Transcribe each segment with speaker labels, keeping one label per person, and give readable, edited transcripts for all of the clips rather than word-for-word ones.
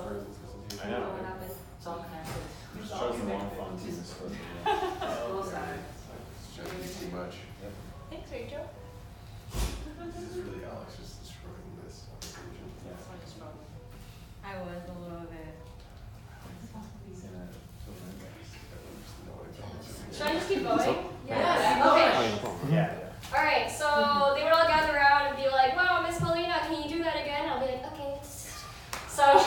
Speaker 1: I know.
Speaker 2: What happened?
Speaker 3: It's all connected.
Speaker 1: Just chose the wrong font to use for
Speaker 3: Both sides.
Speaker 4: It's just too much.
Speaker 2: Thanks, Rachel.
Speaker 4: This is really Alex just destroying this application.
Speaker 2: That's what is wrong.
Speaker 3: I was a little bit.
Speaker 2: Should I just keep going?
Speaker 3: Yeah.
Speaker 2: Okay.
Speaker 1: Yeah.
Speaker 2: All right. So they would all gather around and be like, "Wow, Miss Paulina, can you do that again?" I'll be like, "Okay." So,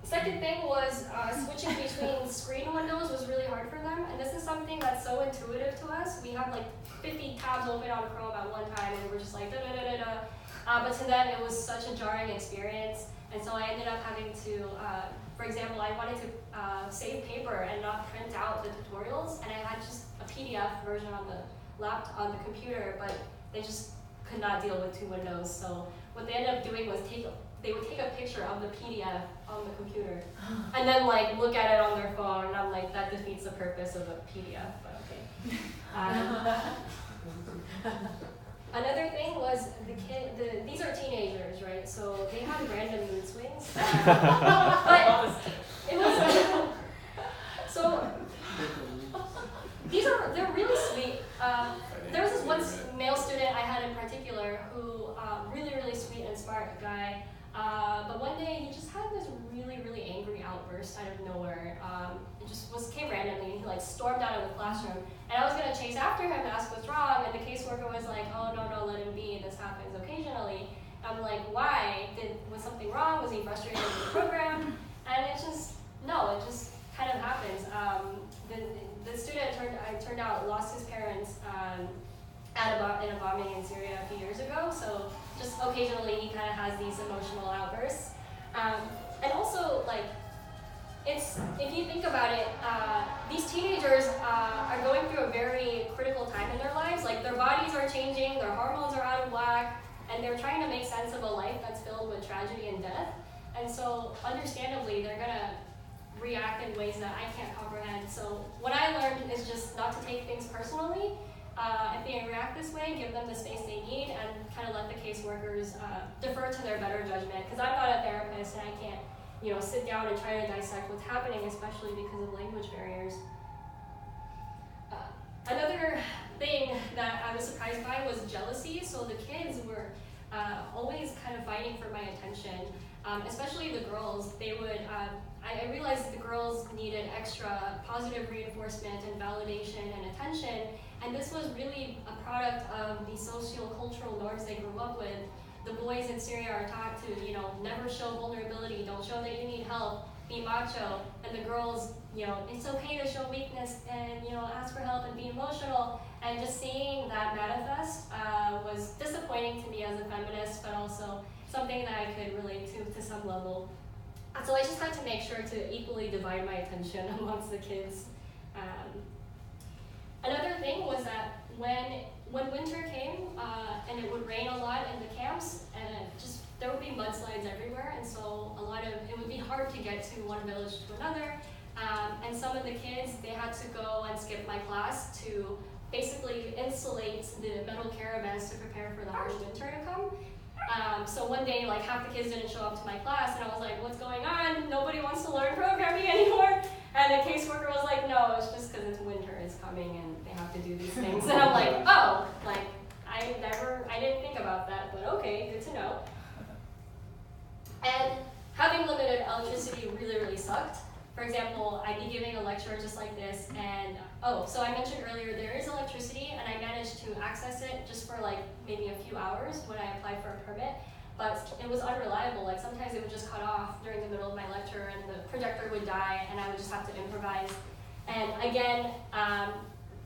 Speaker 2: second thing was switching between screen windows was really hard for them, and this is something that's so intuitive to us. We have like 50 tabs open on Chrome at one time, and we're just like da da da da da. But to them, it was such a jarring experience, and so I ended up having to. For example, I wanted to save paper and not print out the tutorials, and I had just a PDF version on the computer, but they just could not deal with two windows. So what they ended up doing was they would take a picture of the PDF on the computer, and then like look at it on their phone, and I'm like, that defeats the purpose of a PDF, but okay. Another thing was these are teenagers, right? So they have random mood swings. But it was so they're really sweet. There was this one male student I had in particular who really sweet and smart guy. But one day he just had this really angry outburst out of nowhere. It just came randomly. He like stormed out of the classroom, and I was gonna chase after him to ask what's wrong. And the caseworker was like, "Oh no, let him be. This happens occasionally." I'm like, "Why? Was something wrong? Was he frustrated with the program?" And it just kind of happens. The student turned out lost his parents in a bombing in Syria a few years ago. So just occasionally he kind of has these emotional outbursts. And also, like, if you think about it, these teenagers are going through a very critical time in their lives. Like, their bodies are changing, their hormones are out of whack, and they're trying to make sense of a life that's filled with tragedy and death. And so, understandably, they're gonna react in ways that I can't comprehend. So what I learned is just not to take things personally. If they react this way, give them the space they need, and kind of let the caseworkers defer to their better judgment. Because I'm not a therapist, and I can't, sit down and try to dissect what's happening, especially because of language barriers. Another thing that I was surprised by was jealousy. So the kids were always kind of fighting for my attention, especially the girls. They would. I realized that the girls needed extra positive reinforcement and validation and attention. And this was really a product of the socio-cultural norms they grew up with. The boys in Syria are taught to, never show vulnerability, don't show that you need help, be macho. And the girls, it's okay to show weakness and, ask for help and be emotional. And just seeing that manifest was disappointing to me as a feminist, but also something that I could relate to some level. So I just had to make sure to equally divide my attention amongst the kids. Another thing was that when winter came and it would rain a lot in the camps, and there would be mudslides everywhere, and so it would be hard to get to one village to another. And some of the kids, they had to go and skip my class to basically insulate the metal caravans to prepare for the harsh winter to come. So one day, like, half the kids didn't show up to my class, and I was like, what's going on? Nobody wants to learn programming anymore. And the caseworker was like, no, it's just because it's winter is coming and they have to do these things. And I'm like, oh, like, I didn't think about that, but okay, good to know. And having limited electricity really sucked. For example, I'd be giving a lecture just like this, and so I mentioned earlier there is electricity, and I managed to access it just for like maybe a few hours when I applied for a permit, but it was unreliable. Like, sometimes it would just cut off during the middle of my lecture, and the projector would die, and I would just have to improvise. And again, at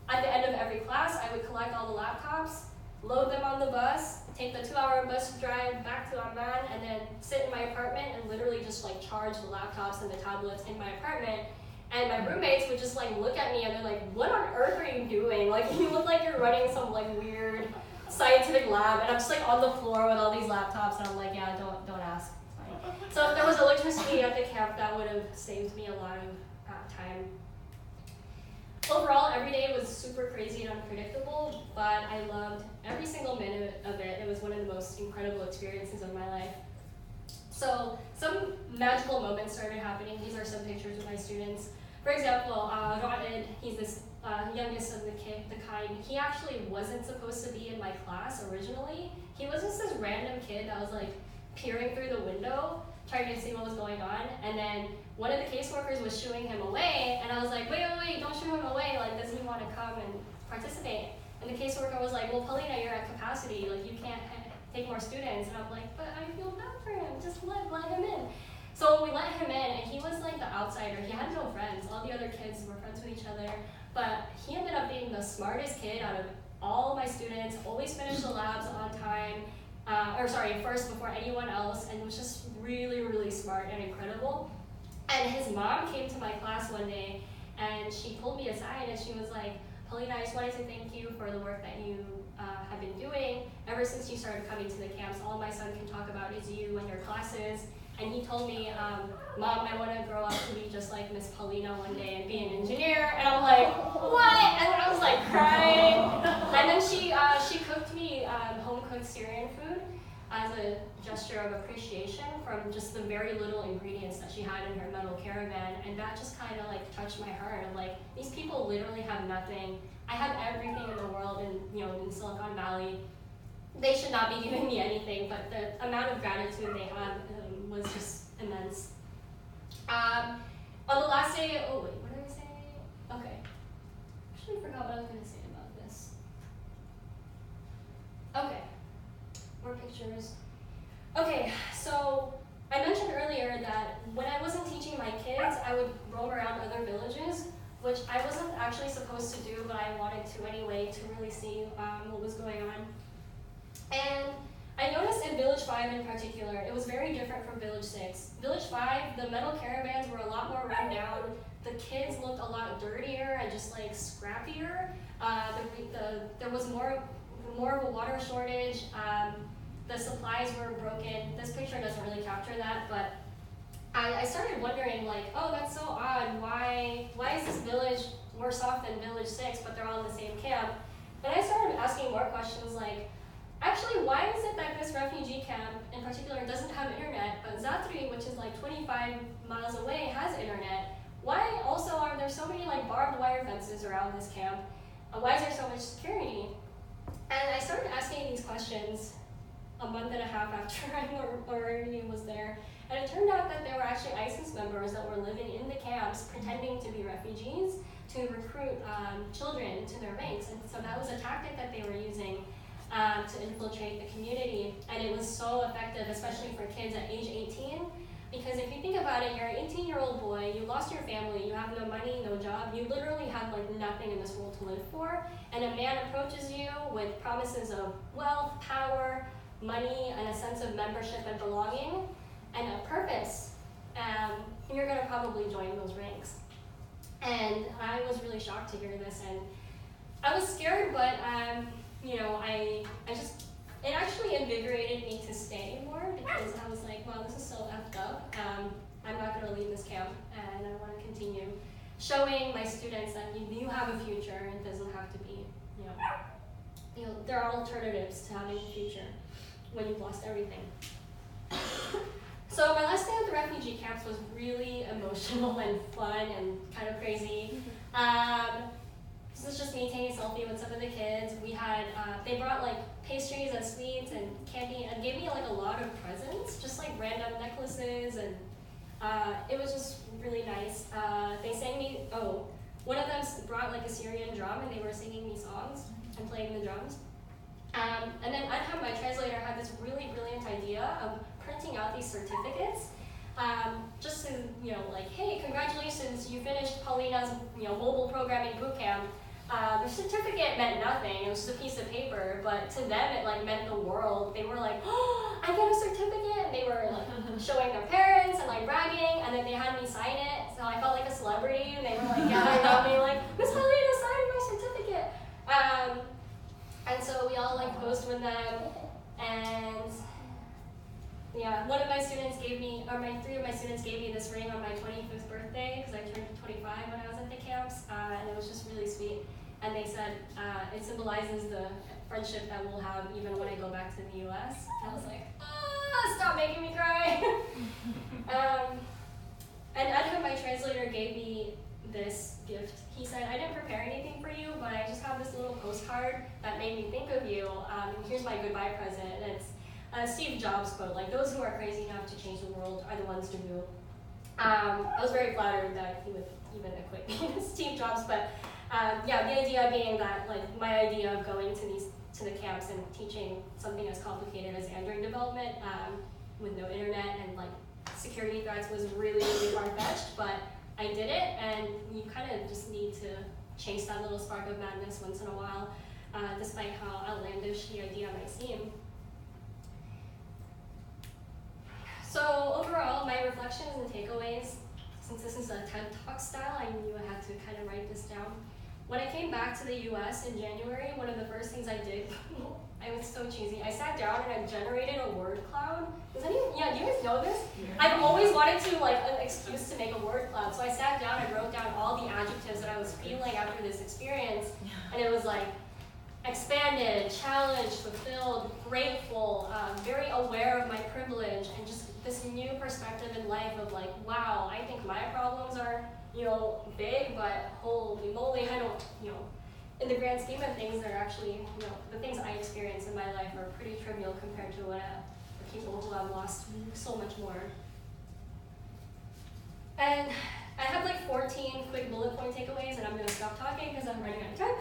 Speaker 2: the end of every class, I would collect all the laptops, load them on the bus, take the 2-hour bus drive back to Amman, and then sit in my apartment and literally just like charge the laptops and the tablets in my apartment. And my roommates would just like look at me and they're like, what on earth are you doing? Like, you look like you're running some like weird scientific lab. And I'm just like on the floor with all these laptops, and I'm like, yeah, don't ask, it's fine. So if there was electricity at the camp, that would have saved me a lot of time. Overall, every day was super crazy and unpredictable, but I loved every single minute of it. It was one of the most incredible experiences of my life. So some magical moments started happening. These are some pictures of my students. For example, Ra'id, he's this youngest of the kind. He actually wasn't supposed to be in my class originally. He was just this random kid that was like peering through the window, trying to see what was going on. And then one of the caseworkers was shooing him away, and I was like, wait, don't shoot him away. Like, doesn't he want to come and participate? And the caseworker was like, well, Paulina, you're at capacity. Like, you can't take more students. And I'm like, but I feel bad for him. Just let him in. So we let him in, and he was like the outsider. He had no friends. All the other kids were friends with each other. But he ended up being the smartest kid out of all my students, always finished the labs on time, first before anyone else, and was just really, really smart and incredible. And his mom came to my class one day, and she pulled me aside, and she was like, Paulina, I just wanted to thank you for the work that you have been doing. Ever since you started coming to the camps, all my son can talk about is you and your classes. And he told me, Mom, I want to grow up to be just like Miss Paulina one day and be an engineer. And I'm like, what? And I was like crying. And then she cooked me home-cooked Syrian food as a gesture of appreciation from just the very little ingredients that she had in her metal caravan. And that just kind of like touched my heart. I'm like, these people literally have nothing. I have everything in the world in Silicon Valley. They should not be giving me anything, but the amount of gratitude they have was just immense. On the last day, what did I say? Okay. Actually forgot what I was going to say about this. Okay. More pictures. Okay, so I mentioned earlier that when I wasn't teaching my kids, I would roam around other villages, which I wasn't actually supposed to do, but I wanted to anyway to really see what was going on. And I noticed in Village 5 in particular, it was very different from Village 6. Village 5, the metal caravans were a lot more run down. The kids looked a lot dirtier and just like scrappier. There was more of a water shortage. The supplies were broken. This picture doesn't really capture that, but I started wondering like, oh, that's so odd. Why is this village worse off than Village 6, but they're all in the same camp? And I started asking more questions like, actually, why is it that this refugee camp in particular doesn't have internet, but Zatri, which is like 25 miles away, has internet? Why also are there so many like barbed wire fences around this camp? Why is there so much security? And I started asking these questions a month and a half after I already was there. And it turned out that there were actually ISIS members that were living in the camps pretending to be refugees to recruit children to their ranks. And so that was a tactic that they were using to infiltrate the community. And it was so effective, especially for kids at age 18. Because if you think about it, you're an 18-year-old boy, you lost your family, you have no money, no job, you literally have like nothing in this world to live for. And a man approaches you with promises of wealth, power, money, and a sense of membership and belonging, and a purpose. You're gonna probably join those ranks. And I was really shocked to hear this, and I was scared, but it actually invigorated me to stay more, because I was like, wow, this is so effed up. I'm not gonna leave this camp, and I wanna continue showing my students that you have a future, and it doesn't have to be, there are alternatives to having a future when you've lost everything. So my last day at the refugee camps was really emotional and fun and kind of crazy. This was just me taking a selfie with some of the kids. We had, they brought like pastries and sweets and candy and gave me like a lot of presents, just like random necklaces, and it was just really nice. They sang me, one of them brought like a Syrian drum, and they were singing me songs and playing the drums. And then Adham, my translator, had this really brilliant idea of printing out these certificates, just to, like, hey, congratulations, you finished Paulina's, mobile programming bootcamp. The certificate meant nothing, it was just a piece of paper, but to them it like meant the world. They were like, oh, I get a certificate, and they were like showing their parents and like bragging, and then they had me sign it, so I felt like a celebrity, and they were like gathering around me like, Miss Paulina signed my certificate. And so we all like posed with them, and yeah, three of my students gave me this ring on my 25th birthday, because I turned 25 when I was at the camps, and it was just really sweet. And they said it symbolizes the friendship that we'll have even when I go back to the US. And I was like, stop making me cry. goodbye present. And it's a Steve Jobs quote, like, those who are crazy enough to change the world are the ones to do. I was very flattered that he would even equate me with Steve Jobs, but yeah, the idea being that, like, my idea of going to the camps and teaching something as complicated as Android development with no internet and like security threats was really, really far-fetched, but I did it, and you kind of just need to chase that little spark of madness once in a while, despite how outlandish the idea might seem. So overall, my reflections and takeaways, since this is a TED Talk style, I knew I had to kind of write this down. When I came back to the US in January, one of the first things I did, I was so cheesy, I sat down and I generated a word cloud. Do you guys know this? I've always wanted to, like, an excuse to make a word cloud. So I sat down and wrote down all the adjectives that I was feeling after this experience. And it was like, expanded, challenged, fulfilled, grateful, very aware of my privilege, and just this new perspective in life of like, wow, I think my problems are, big, but holy moly, I don't, in the grand scheme of things, they're actually, the things I experience in my life are pretty trivial compared to what the people who have lost so much more. And I have like 14 quick bullet point takeaways, and I'm going to stop talking because I'm running out of time.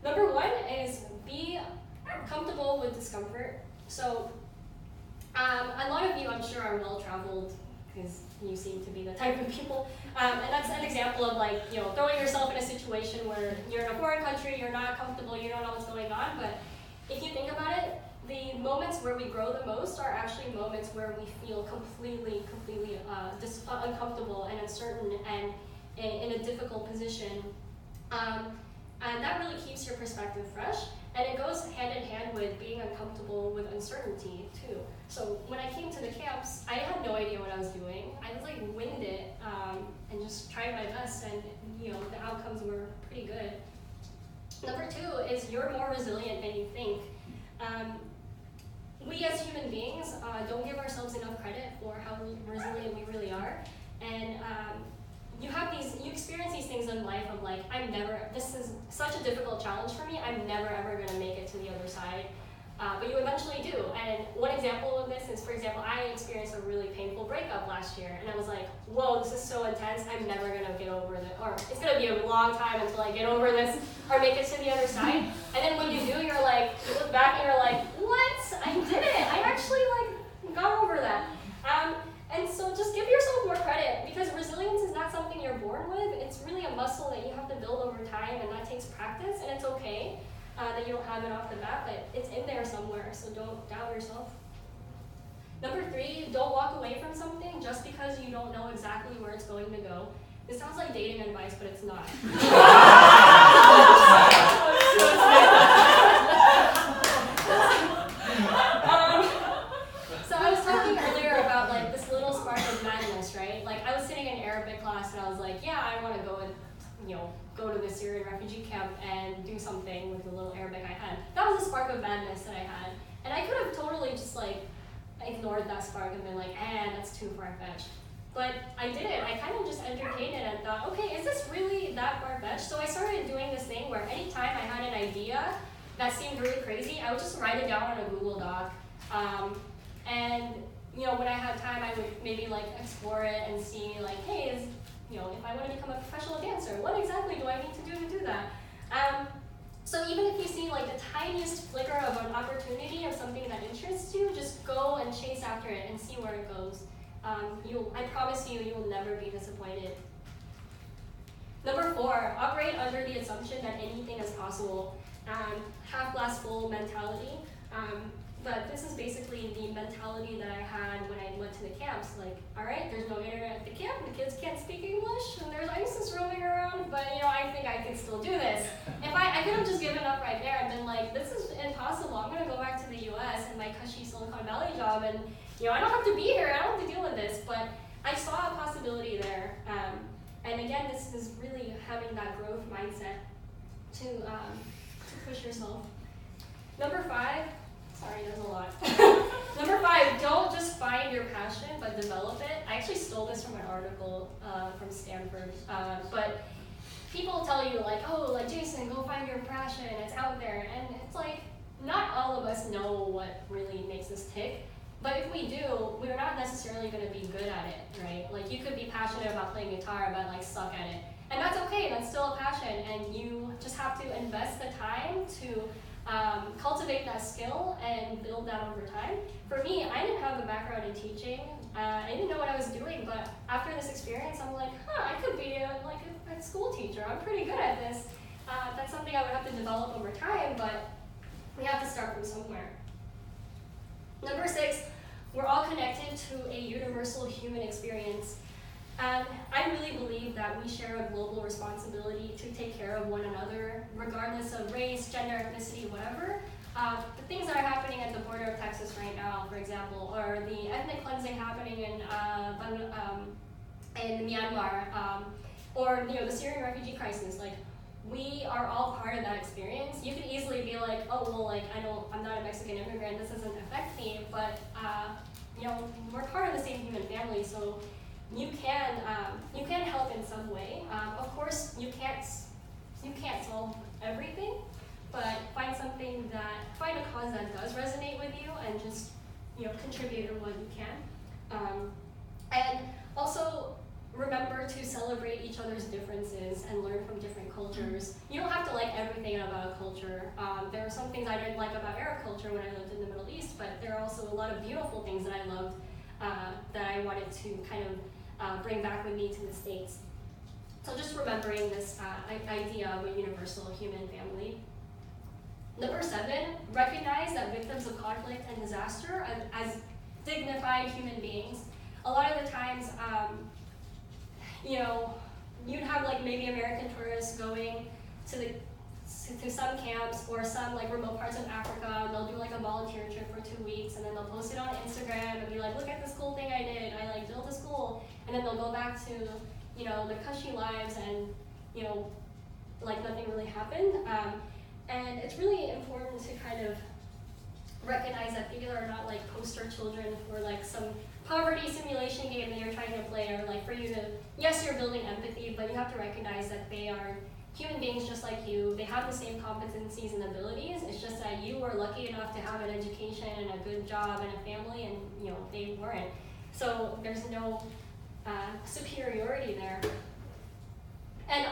Speaker 2: Number one is be comfortable with discomfort. So a lot of you, I'm sure, are well-traveled because you seem to be the type of people. And that's an example of like, throwing yourself in a situation where you're in a foreign country, you're not comfortable, you don't know what's going on. But if you think about it, the moments where we grow the most are actually moments where we feel completely uncomfortable and uncertain and in a difficult position. And that really keeps your perspective fresh. And it goes hand in hand with being uncomfortable with uncertainty too. So when I came to the camps, I had no idea what I was doing. I was like winged it and just tried my best, and the outcomes were pretty good. Number two is you're more resilient than you think. We as human beings don't give ourselves enough credit for how resilient we really are. And you experience these things in life of like, this is such a difficult challenge for me, I'm never ever gonna make it to the other side. But you eventually do. And one example of this is, for example, I experienced a really painful breakup last year, and I was like, whoa, this is so intense, I'm never gonna get over this, or it's gonna be a long time until I get over this, or make it to the other side. And then when you do, you look back and you're like, what? I did it, I actually got over that. And so just give yourself more credit, because resilience is not something you're born with. It's really a muscle that you have to build over time, and that takes practice, and it's okay that you don't have it off the bat, but it's in there somewhere, so don't doubt yourself. Number three, don't walk away from something just because you don't know exactly where it's going to go. This sounds like dating advice, but it's not. So I was talking earlier about this little spark of madness, right? I was sitting in Arabic class and I was like, yeah, I want to go and go to the Syrian refugee camp and do something with the little Arabic I had. That was a spark of madness that I had. And I could have totally just ignored that spark and been like, that's too far-fetched. But I didn't. I kind of just entertained it and thought, okay, is this really that far-fetched? So I started doing this thing where anytime I had an idea that seemed really crazy, I would just write it down on a Google Doc. And when I had time, I would maybe explore it and see hey, if I want to become a professional dancer, what exactly do I need to do that? So even if you see the tiniest flicker of an opportunity of something that interests you, just go and chase after it and see where it goes. I promise you, you'll never be disappointed. Number four, operate under the assumption that anything is possible. Half glass full mentality. But this is basically the mentality that I had when I went to the camps. All right, there's no internet at the camp, the kids can't speak English, and there's ISIS roaming around, but I think I can still do this. If I could have just given up right there and been like, this is impossible, I'm gonna go back to the US and my cushy Silicon Valley job, and I don't have to be here, I don't have to deal with this, but I saw a possibility there. And again, this is really having that growth mindset to push yourself. Number five, sorry, there's a lot. Number five, don't just find your passion, but develop it. I actually stole this from an article from Stanford. But people tell you oh, Jason, go find your passion, it's out there. And it's not all of us know what really makes us tick, but if we do, we're not necessarily going to be good at it, right? Like you could be passionate about playing guitar, but like suck at it. And that's okay, that's still a passion, and you just have to invest the time to cultivate that skill and build that over time. For me, I didn't have a background in teaching. I didn't know what I was doing, but after this experience, I'm like, I could be a school teacher. I'm pretty good at this. That's something I would have to develop over time, but we have to start from somewhere. Number 6, we're all connected to a universal human experience. And I really believe that we share a global responsibility to take care of one another, regardless of race, gender, ethnicity, whatever. The things that are happening at the border of Texas right now, for example, or the ethnic cleansing happening in Myanmar, or the Syrian refugee crisis. Like, we are all part of that experience. You could easily be like, oh well, like I'm not a Mexican immigrant. This doesn't affect me, but we're part of the same human family, so. You can help in some way. Of course, you can't solve everything, but find a cause that does resonate with you, and just contribute in what you can. And also remember to celebrate each other's differences and learn from different cultures. You don't have to like everything about a culture. There are some things I didn't like about Arab culture when I lived in the Middle East, but there are also a lot of beautiful things that I loved that I wanted to kind of bring back with me to the States. So just remembering this idea of a universal human family. Number 7, recognize that victims of conflict and disaster as dignified human beings. A lot of the times, you'd have like maybe American tourists going to some camps or some like remote parts of Africa, and they'll do like a volunteer trip for 2 weeks, and then they'll post it on Instagram and be like, look at this cool thing I did, I like built a school, and then they'll go back to their cushy lives, and like nothing really happened. And it's really important to kind of recognize that these are not like poster children for like some poverty simulation game that you're trying to play, or like for you to, yes, you're building empathy, but you have to recognize that they are human beings just like you. They have the same competencies and abilities. It's just that you were lucky enough to have an education and a good job and a family, and they weren't. So there's no superiority there. And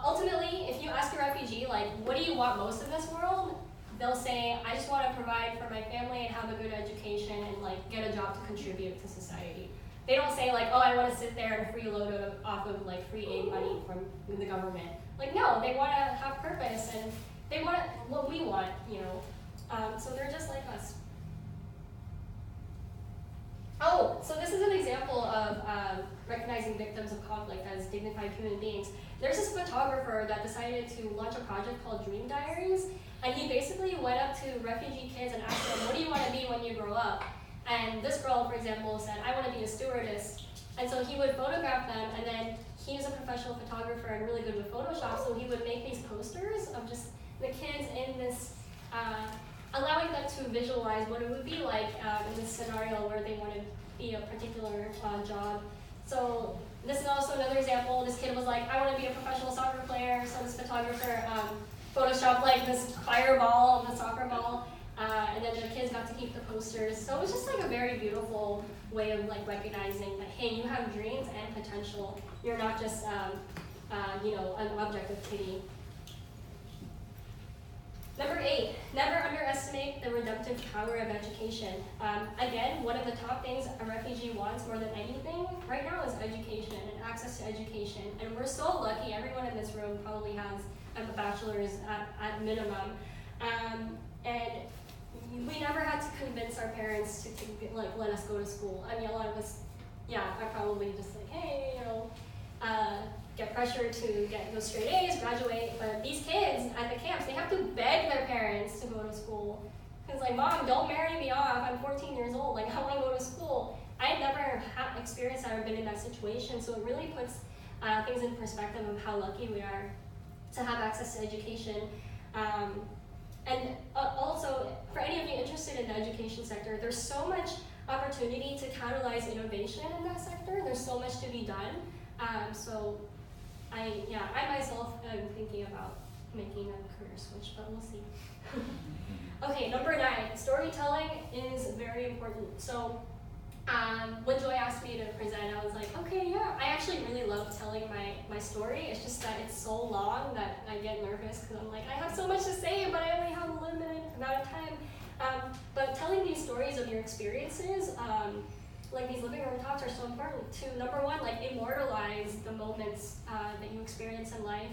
Speaker 2: ultimately, if you ask a refugee, like, what do you want most in this world? They'll say, I just want to provide for my family and have a good education and like get a job to contribute to society. They don't say like, oh, I want to sit there and freeload off of like free aid money from the government. Like, no, they want to have purpose, and they want what we want, so they're just like us. Oh, so this is an example of recognizing victims of conflict as dignified human beings. There's this photographer that decided to launch a project called Dream Diaries, and he basically went up to refugee kids and asked them, what do you want to be when you grow up? And this girl, for example, said, I want to be a stewardess. And so he would photograph them, and then he was a professional photographer and really good with Photoshop, so he would make these posters of just the kids in this, allowing them to visualize what it would be like in this scenario where they want to be a particular job. So this is also another example. This kid was like, I want to be a professional soccer player, so this photographer photoshopped like this fireball of the soccer ball, and then the kids got to keep the posters. So it was just like a very beautiful way of like recognizing that, hey, you have dreams and potential. You're not just an object of pity. Number 8, never underestimate the redemptive power of education. Again, one of the top things a refugee wants more than anything right now is education and access to education. And we're so lucky, everyone in this room probably has a bachelor's at minimum. And we never had to convince our parents to let us go to school. I mean, a lot of us, are probably just like, hey, get pressured to get those straight A's, graduate. But these kids at the camps, they have to beg their parents to go to school. Because like, Mom, don't marry me off. I'm 14 years old. Like, I want to go to school. I never had experienced that or been in that situation. So it really puts things in perspective of how lucky we are to have access to education. And also, for any of you interested in the education sector, there's so much opportunity to catalyze innovation in that sector. There's so much to be done. So I myself am thinking about making a career switch, but we'll see. Okay, number 9, storytelling is very important. So when Joy asked me to present, I was like, okay, yeah, I actually really love telling my story. It's just that it's so long that I get nervous because I'm like, I have so much to say, but I only have a limited amount of time. But telling these stories of your experiences, like these living room talks, are so important to, number 1, like immortalize the moments that you experience in life.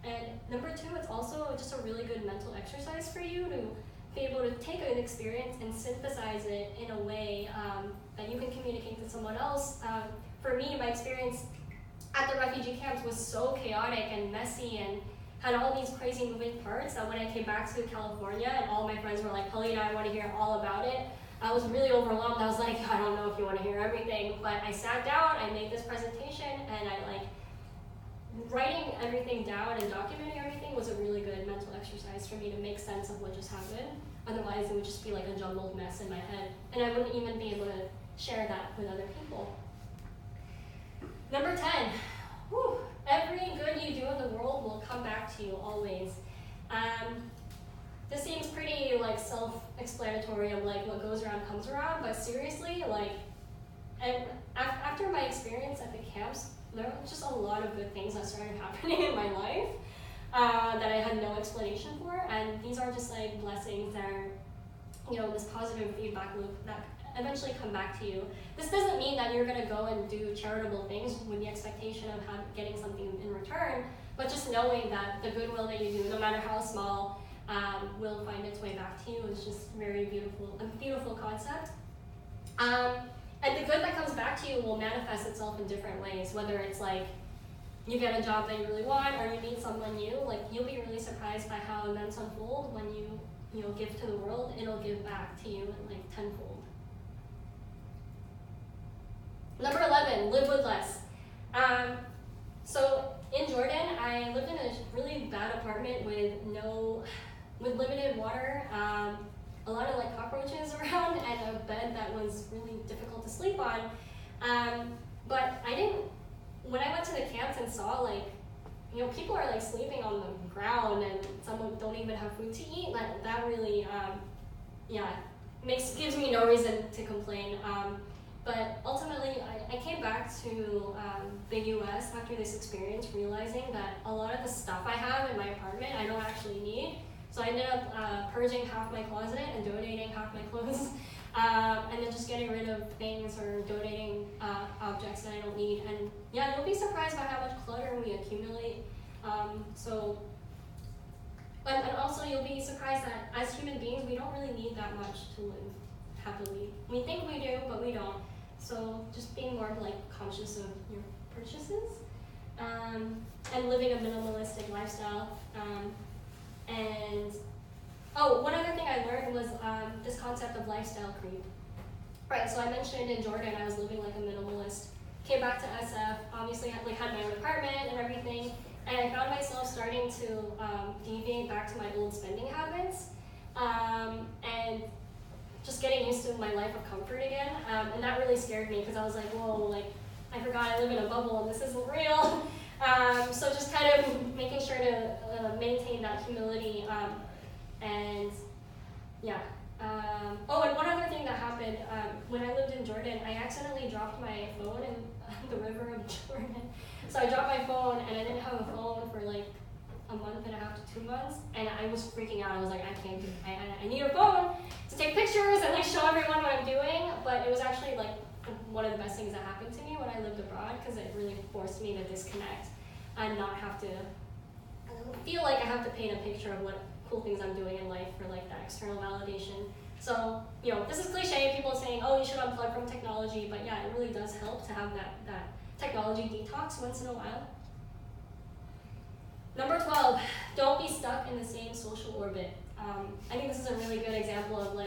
Speaker 2: And number 2, it's also just a really good mental exercise for you to be able to take an experience and synthesize it in a way that you can communicate to someone else. For me, my experience at the refugee camps was so chaotic and messy and had all these crazy moving parts that when I came back to California and all my friends were like, Paulina, I want to hear all about it, I was really overwhelmed. I was like, I don't know if you want to hear everything, but I sat down, I made this presentation, and writing everything down and documenting everything was a really good mental exercise for me to make sense of what just happened. Otherwise, it would just be like a jumbled mess in my head, and I wouldn't even be able to share that with other people. Number 10, every good you do in the world will come back to you always. This seems pretty like self-explanatory of like what goes around comes around, but seriously, like, and after my experience at the camps, there were just a lot of good things that started happening in my life that I had no explanation for, and these are just like blessings that are, this positive feedback loop that eventually come back to you. This doesn't mean that you're going to go and do charitable things with the expectation of getting something in return, but just knowing that the goodwill that you do, no matter how small, will find its way back to you is just very beautiful, a beautiful concept. And the good that comes back to you will manifest itself in different ways, whether it's like you get a job that you really want or you meet someone new. Like, you'll be really surprised by how events unfold when you give to the world. It'll give back to you in like tenfold. Number 11, live with less. So in Jordan, I lived in a really bad apartment with limited water, a lot of like cockroaches around, and a bed that was really difficult to sleep on. But when I went to the camps and saw people are like sleeping on the ground and some don't even have food to eat, that really, gives me no reason to complain. But ultimately, I came back to the US after this experience, realizing that a lot of the stuff I have in my apartment, I don't actually need. So I ended up purging half my closet and donating half my clothes, and then just getting rid of things or donating objects that I don't need. And yeah, you'll be surprised by how much clutter we accumulate. And also you'll be surprised that as human beings, we don't really need that much to live happily. We think we do, but we don't. So just being more like conscious of your purchases, and living a minimalistic lifestyle. One other thing I learned was this concept of lifestyle creep. Right, so I mentioned in Jordan I was living like a minimalist. Came back to SF, obviously had my own apartment and everything, and I found myself starting to deviate back to my old spending habits, and just getting used to my life of comfort again. And that really scared me because I was like, whoa, I forgot I live in a bubble and this isn't real. So just kind of making sure to maintain that humility, and one other thing that happened, when I lived in Jordan, I accidentally dropped my phone in the river of Jordan. So I dropped my phone and I didn't have a phone for like a month and a half to 2 months, and I was freaking out. I was like, I can't do it. I need a phone to take pictures and show everyone what I'm doing, but it was actually one of the best things that happened to me when I lived abroad, because it really forced me to disconnect and not have to feel like I have to paint a picture of what cool things I'm doing in life for that external validation. So, this is cliche, people saying, oh, you should unplug from technology, but yeah, it really does help to have that technology detox once in a while. Number 12, don't be stuck in the same social orbit. I think this is a really good example of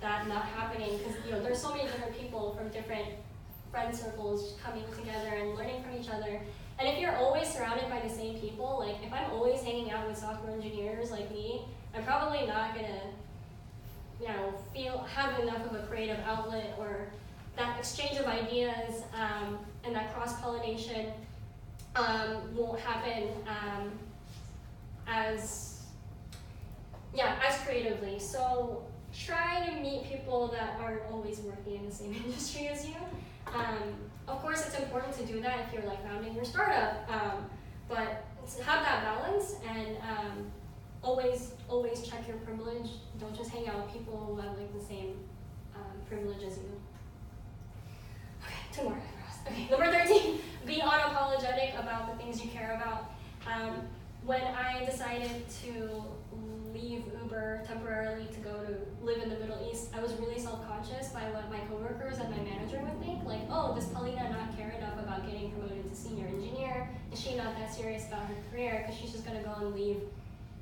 Speaker 2: that not happening, because there's so many different people from different friend circles coming together and learning from each other. And if you're always surrounded by the same people, if I'm always hanging out with software engineers like me, I'm probably not gonna, have enough of a creative outlet, or that exchange of ideas and that cross-pollination won't happen as yeah, as creatively. So try to meet people that aren't always working in the same industry as you. Of course, it's important to do that if you're like founding your startup, but have that balance and always check your privilege. Don't just hang out with people who have like the same privilege as you. Okay, 2 more. Okay, number 13, be unapologetic about the things you care about. When I decided to leave Uber temporarily to go to live in the Middle East, I was really self-conscious by what my coworkers and my manager would think. Like, oh, does Paulina not care enough about getting promoted to senior engineer? Is she not that serious about her career because she's just gonna go and leave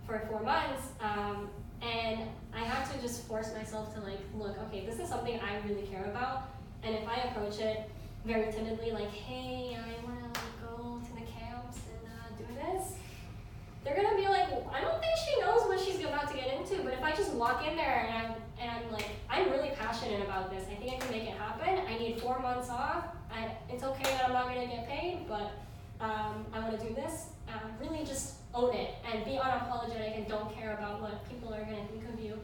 Speaker 2: for 4 months? And I had to just force myself to like, look, okay, this is something I really care about. And if I approach it very timidly, like, hey, I wanna like, go to the camps and do this, they're gonna be like, I don't think she knows what she's about to get into. But if I just walk in there and I'm like, I'm really passionate about this, I think I can make it happen. I need 4 months off. It's okay that I'm not gonna get paid, but I wanna do this. Really just own it and be unapologetic and don't care about what people are gonna think of you.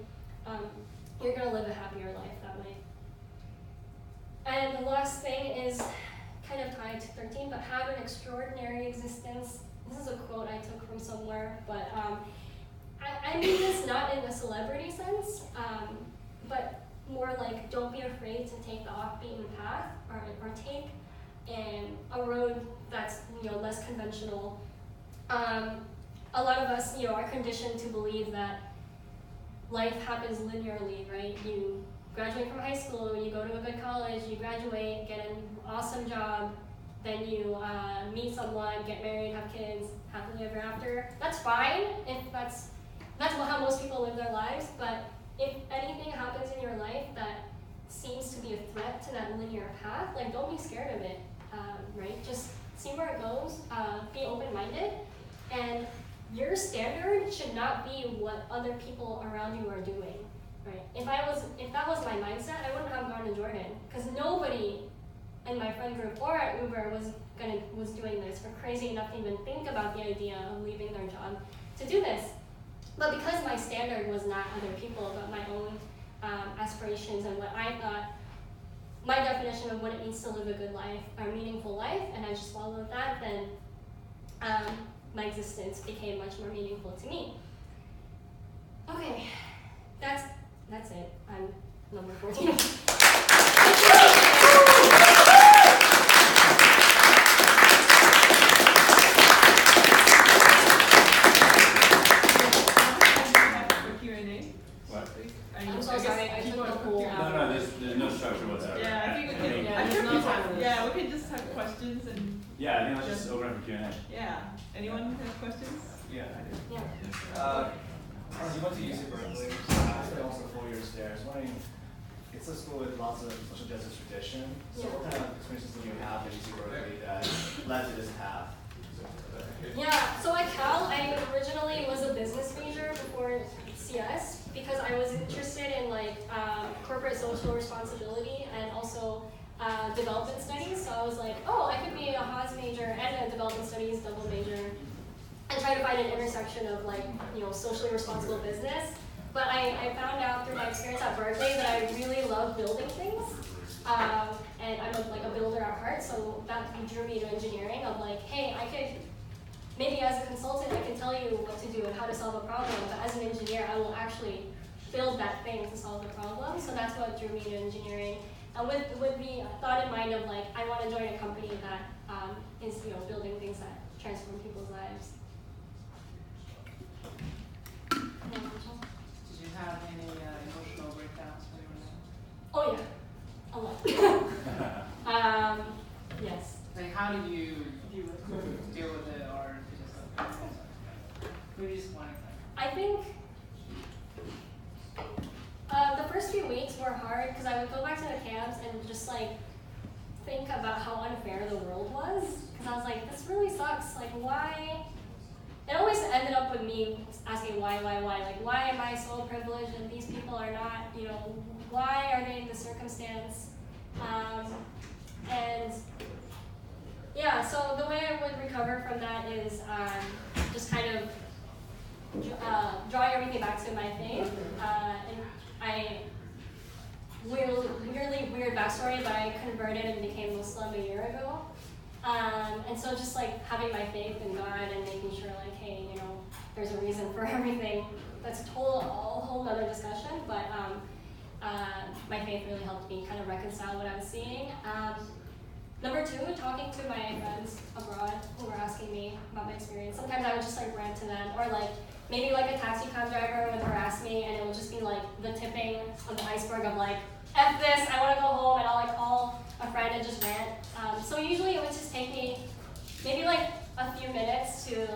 Speaker 2: You're gonna live a happier life that way. And the last thing is kind of tied to 13, but have an extraordinary existence. This is a quote I took from somewhere, but I mean this not in the celebrity sense, but more like don't be afraid to take the off-beaten path or take a road that's less conventional. A lot of us are conditioned to believe that life happens linearly, right? You graduate from high school, you go to a good college, you graduate, get an awesome job, then you meet someone, get married, have kids, happily ever after. That's fine if that's how most people live their lives, but if anything happens in your life that seems to be a threat to that linear path, like don't be scared of it, right? Just see where it goes, be open-minded, and your standard should not be what other people around you are doing, right? If that was my mindset, I wouldn't have gone to Jordan, because nobody in my friend group or at Uber was doing this, or crazy enough to even think about the idea of leaving their job to do this. But because my standard was not other people, but my own aspirations and what I thought, my definition of what it means to live a good life, or meaningful life, and I just followed that, then my existence became much more meaningful to me. Okay, that's it. I'm number 14. I'm so sorry, I took the whole hour.
Speaker 1: No, there's no structure whatsoever.
Speaker 3: Yeah, I think we
Speaker 1: mean,
Speaker 3: can.
Speaker 2: there's no time for this.
Speaker 3: Yeah, we can just have questions and.
Speaker 1: Yeah, I think let's just open up for Q&A.
Speaker 3: Yeah. Anyone have questions?
Speaker 5: Yeah, I do.
Speaker 2: Yeah.
Speaker 5: You went to UC Berkeley, I spent almost 4 years there. I was wondering, it's a school with lots of social justice tradition. So
Speaker 2: Yeah.
Speaker 5: what kind of experiences did you have at UC Berkeley that led to this path?
Speaker 2: Yeah, so at Cal, I originally was a business major before CS because I was interested in corporate social responsibility and also development studies. So I was like, oh, I could be a Haas major and a development studies double major and try to find an intersection of socially responsible business. But I found out through my experience at Berkeley that I really love building things. And I'm a builder at heart, so that drew me to engineering of hey, I could, maybe as a consultant, I can tell you what to do and how to solve a problem, but as an engineer, I will actually build that thing to solve the problem. So that's what drew me to engineering. And with the thought in mind of I want to join a company that is building things that transform people's lives.
Speaker 3: Did you have any emotional breakdowns when you were there?
Speaker 2: Oh yeah, a lot. Yes.
Speaker 3: How did you deal with it, or just maybe just one example?
Speaker 2: I think the first few weeks were hard because I would go back to the camps and just think about how unfair the world was. Because I was like, this really sucks. Why? It always ended up with me asking why? Why am I so privileged and these people are not? Why are they in this circumstance? And yeah, so the way I would recover from that is just kind of drawing everything back to my faith. And I weirdly weird backstory, but I converted and became Muslim a year ago. And so just like having my faith in God and making sure like, hey, you know, there's a reason for everything. That's a whole other discussion, but my faith really helped me kind of reconcile what I was seeing. Number two, talking to my friends abroad who were asking me about my experience. Sometimes I would just like rant to them, or like maybe like a taxi cab driver would harass me, and it would just be like the tipping of the iceberg of like, F this, I want to go home, and I'll like call a friend and just rant. So usually it would just take me maybe like a few minutes to,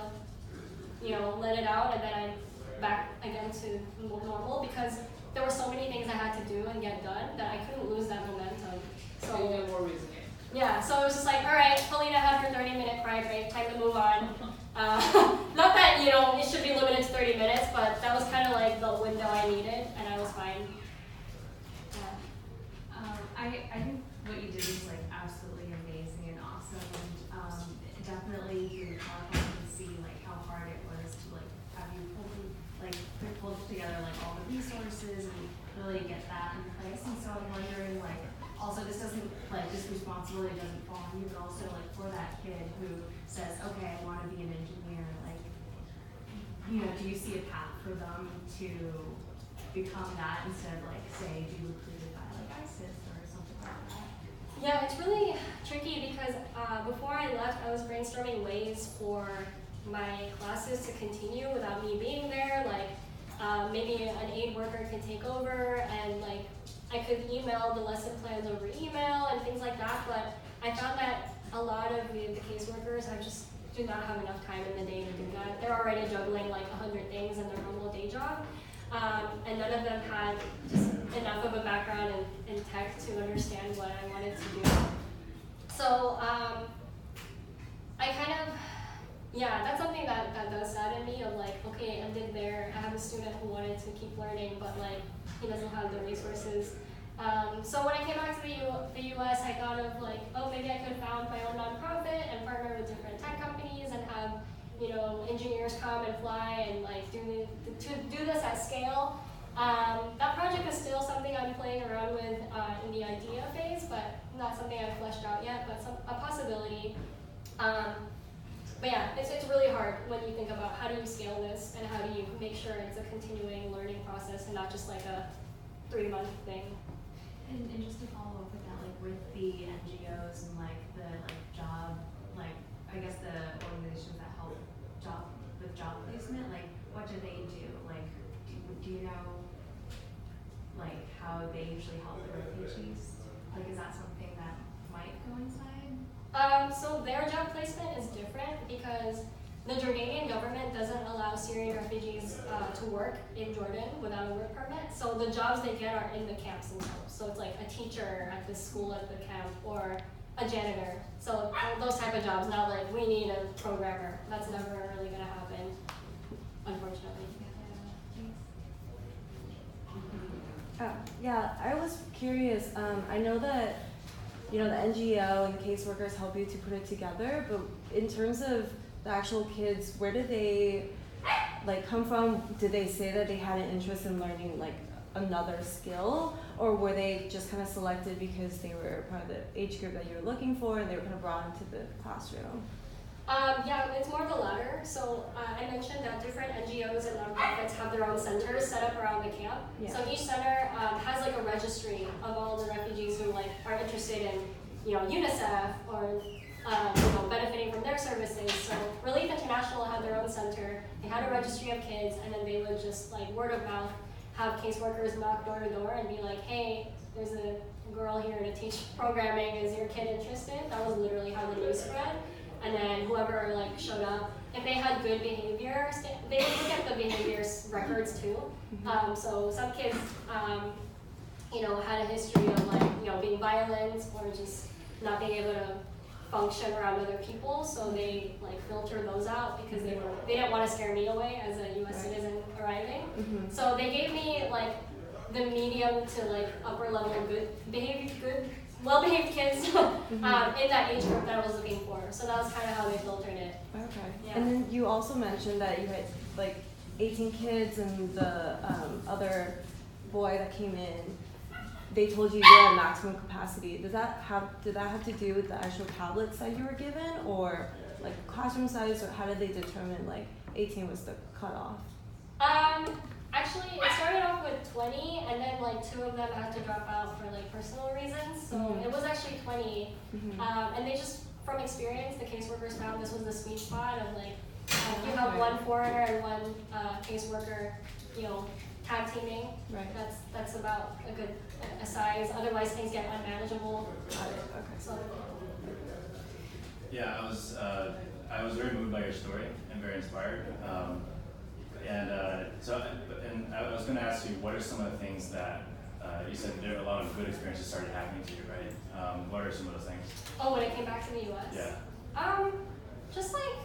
Speaker 2: you know, let it out, and then I'm back again to normal, because there were so many things I had to do and get done that I couldn't lose that momentum.
Speaker 3: So you get more reasoning.
Speaker 2: Yeah, so it was just like, all right, Polina had her 30-minute cry break, time to move on. Not that, you know, it should be limited to 30 minutes, but that was kind of like the window I needed, and I was fine.
Speaker 6: I think what you did is like absolutely amazing and awesome, and definitely through the talk I can see like how hard it was to like have you pulled together like all the resources and really get that in place. And so I'm wondering like, also this responsibility doesn't fall on you, but also like for that kid who says, okay, I want to be an engineer, like, you know, do you see a path for them to become that instead of like say be recruited by like ISIS or something like that?
Speaker 2: Yeah, it's really tricky because before I left, I was brainstorming ways for my classes to continue without me being there. Like maybe an aid worker could take over, and like I could email the lesson plans over email and things like that. But I found that a lot of the caseworkers just do not have enough time in the day to do that. They're already juggling like 100 things in their normal day job. And none of them had just enough of a background in tech to understand what I wanted to do. So I kind of, yeah, that's something that does sadden me of like, okay, I ended there. I have a student who wanted to keep learning, but like he doesn't have the resources. So when I came back to the US, I thought of like, oh, maybe I could found my own nonprofit and partner with different tech companies and have, you know, engineers come and fly and like do this at scale. That project is still something I'm playing around with in the idea phase, but not something I've fleshed out yet, but a possibility. But yeah, it's really hard when you think about how do you scale this and how do you make sure it's a continuing learning process and not just like a 3-month thing.
Speaker 6: And just to follow up with that, like with the NGOs and like the job, like I guess the organizations that help with job placement, like what do they do? Like do you know like how they usually help the refugees? Like is that something that might coincide?
Speaker 2: So their job placement is different because the Jordanian government doesn't allow Syrian refugees to work in Jordan without a work permit. So the jobs they get are in the camps themselves. So it's like a teacher at the school at the camp or a janitor. So those type of jobs, not like we need a programmer. That's never really gonna happen, unfortunately.
Speaker 7: Yeah, I was curious. I know that, you know, the NGO and caseworkers help you to put it together, but in terms of the actual kids, where did they like come from? Did they say that they had an interest in learning like another skill, or were they just kind of selected because they were part of the age group that you were looking for and they were kind of brought into the classroom?
Speaker 2: Yeah, it's more the latter. So I mentioned that different NGOs and nonprofits have their own centers set up around the camp. Yeah. So each center has like a registry of all the refugees who like are interested in, you know, UNICEF or you know, benefiting from their services. So Relief International had their own center. They had a registry of kids, and then they would just like word of mouth have caseworkers knock door to door and be like, hey, there's a girl here to teach programming. Is your kid interested? That was literally how the news spread. And then whoever like showed up, if they had good behavior, they would look at the behavior records too. So some kids, you know, had a history of like, you know, being violent or just not being able to function around other people. So they like filtered those out because they didn't want to scare me away as a U.S. citizen arriving. So they gave me like the medium to like upper level well-behaved kids in that age group that I was looking for. So that was kind of how they filtered it.
Speaker 7: Okay.
Speaker 2: Yeah.
Speaker 7: And then you also mentioned that you had like 18 kids and the other boy that came in, they told you you're at maximum capacity. Did that have to do with the actual tablets that you were given, or like classroom size, or how did they determine like 18 was the cutoff?
Speaker 2: Actually, it started off with 20, and then like 2 of them had to drop out for like personal reasons. So it was actually 20, and they just, from experience, the caseworkers found this was the sweet spot of like you have one foreigner and one caseworker, tag teaming.
Speaker 7: Right.
Speaker 2: That's about a size. Otherwise, things get unmanageable.
Speaker 7: Okay.
Speaker 2: So.
Speaker 1: Yeah, I was very moved by your story and very inspired. And I was going to ask you, what are some of the things that you said there are a lot of good experiences started happening to you, right? What are some of those things?
Speaker 2: Oh, when I came back to the U.S.
Speaker 1: Yeah.
Speaker 2: Just like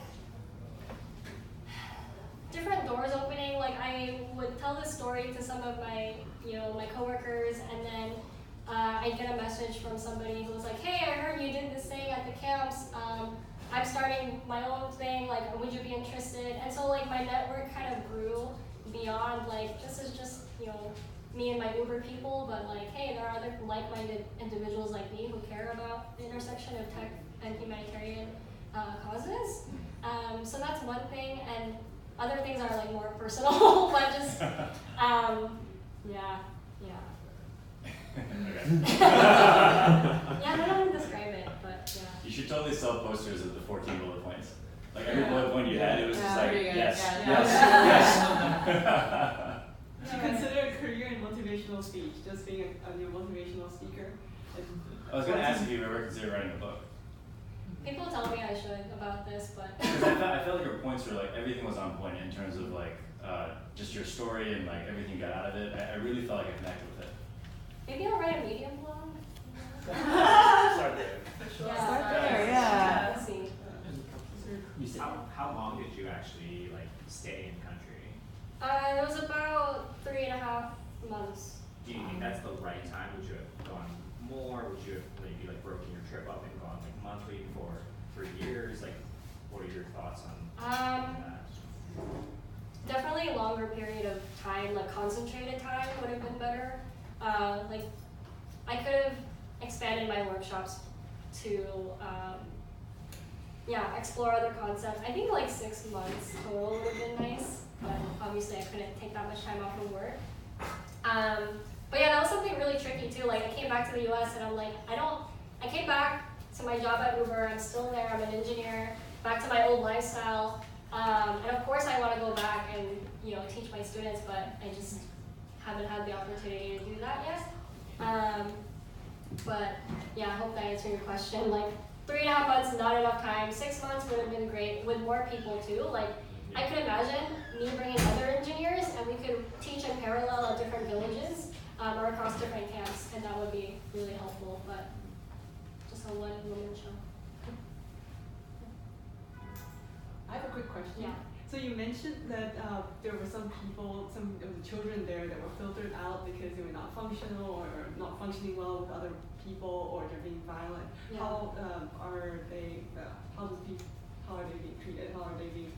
Speaker 2: different doors opening. Like I would tell this story to some of my, my coworkers, and then I'd get a message from somebody who was like, "Hey, I heard you did this thing at the camps. I'm starting my own thing. Like, would you be interested?" And so like my network kind of grew beyond like this is just me and my Uber people, but like, hey, there are other like-minded individuals like me who care about the intersection of tech and humanitarian causes. So that's one thing, and other things are like more personal, but just yeah.
Speaker 1: Okay.
Speaker 2: Yeah, I don't know how to describe it, but yeah.
Speaker 1: You should totally sell posters of the 14 bullet points. Like every bullet point you had, it was just like,
Speaker 3: Very good.
Speaker 1: yes,
Speaker 3: Yeah.
Speaker 1: yes.
Speaker 3: Do you consider a career in motivational speech, just being a new motivational speaker?
Speaker 1: I was going to ask if you've ever considered writing a book.
Speaker 2: People tell me I should about this, but
Speaker 1: Because I felt like your points were like, everything was on point in terms of like, just your story and like everything you got out of it. I really felt like I connected with it.
Speaker 2: maybe I'll write a Medium blog.
Speaker 5: Start there.
Speaker 7: Start there, yeah.
Speaker 2: Let's see.
Speaker 8: How long did you actually like stay in country?
Speaker 2: It was about 3.5 months.
Speaker 8: Do you think that's the right time? Would you have gone more? Would you have maybe like broken your trip up and gone like monthly for 3 years? Like, what are your thoughts on that?
Speaker 2: Definitely a longer period of time, like concentrated time, would have been better. Like, I could have expanded my workshops to, explore other concepts. I think like 6 months total would have been nice, but obviously I couldn't take that much time off from work. But yeah, that was something really tricky too. Like I came back to the US and I'm like, I came back to my job at Uber, I'm still there, I'm an engineer, back to my old lifestyle. And of course I want to go back and, teach my students, but I just haven't had the opportunity to do that yet. But yeah, I hope that answered your question. Like 3.5 months, not enough time. 6 months would have been great with more people too. Like I could imagine me bringing other engineers and we could teach in parallel at different villages or across different camps, and that would be really helpful, but just a one-woman show.
Speaker 3: I have a quick question.
Speaker 2: Yeah.
Speaker 3: So you mentioned that there were some people, some of the children there that were filtered out because they were not functional or not functioning well with other people, or they're being violent.
Speaker 2: Yeah.
Speaker 3: How are they? How are they being treated? How are they being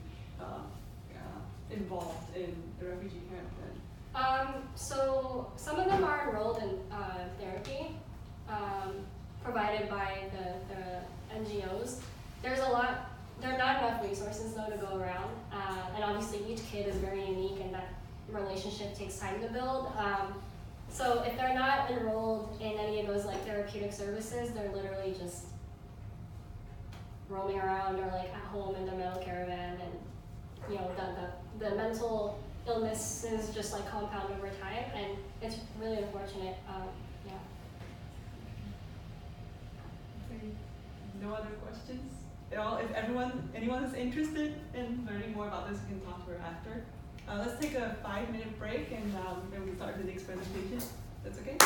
Speaker 3: involved in the refugee camp then?
Speaker 2: So some of them are enrolled in therapy provided by the NGOs. There are not enough resources though to go around, and obviously each kid is very unique and that relationship takes time to build. So if they're not enrolled in any of those like therapeutic services, they're literally just roaming around or like at home in the metal caravan, and the mental illnesses just like compound over time, and it's really unfortunate.
Speaker 3: No other questions? If anyone is interested in learning more about this, you can talk to her after. Let's take a 5-minute break, and then we start the next presentation. That's okay?